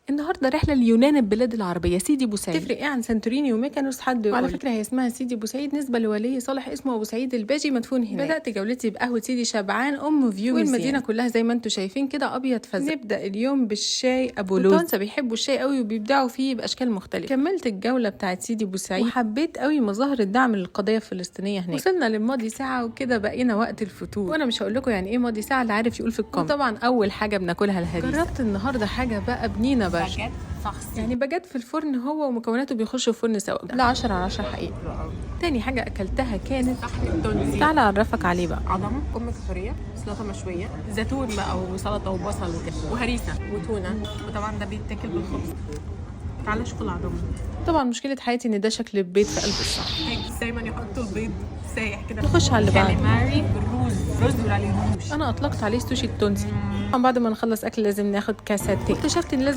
النهارده رحله اليونان البلاد العربيه سيدي بوسعيد. تفرق ايه عن سانتوريني وميكانوس حد يقول؟ وعلى فكره هي اسمها سيدي بوسعيد نسبه لولي صالح اسمه ابو سعيد الباجي مدفون هناك. بدات جولتي بقهوه سيدي شبعان فيو، والمدينه كلها زي ما انتم شايفين كده ابيض فزع. نبدا اليوم بالشاي ابو لوز. التوانسه بيحبوا الشاي قوي وبيبدعوا فيه باشكال مختلفه. كملت الجوله بتاعت سيدي بوسعيد وحبيت قوي مظاهر الدعم للقضيه الفلسطينيه هناك. وصلنا للماضي ساعه وكده بقينا وقت الفطور، وانا مش هقول لكم يعني ايه ماضي ساعه، اللي عارف يقول في الكومنت. طبعا اول حاجه بناكلها الهريسه. جربت النهارده حاجه بقى بنينه برشا، يعني باجيت في الفرن هو ومكوناته بيخشوا الفرن سوا. لا 10 على 10 حقيقي. تاني حاجه اكلتها كانت تعالى اعرفك عليه بقى. عظم، كحوريه، سلطه مشويه، زيتون بقى وسلطه وبصل وكده، وهريسه وتونه، وطبعا ده بيتاكل بالخبز. تعالى شوف العظم. طبعا مشكله حياتي ان ده شكل البيض في قلب الصحن. دايما يحطوا البيض سايح كده. نخش على اللي بعده. كاليماري بالرز، رز بيقول عليه روش. انا اطلقت عليه السوشي التونسي. طبعا بعد ما نخلص اكل لازم ناخد كاسات. واكتشفت ان لازم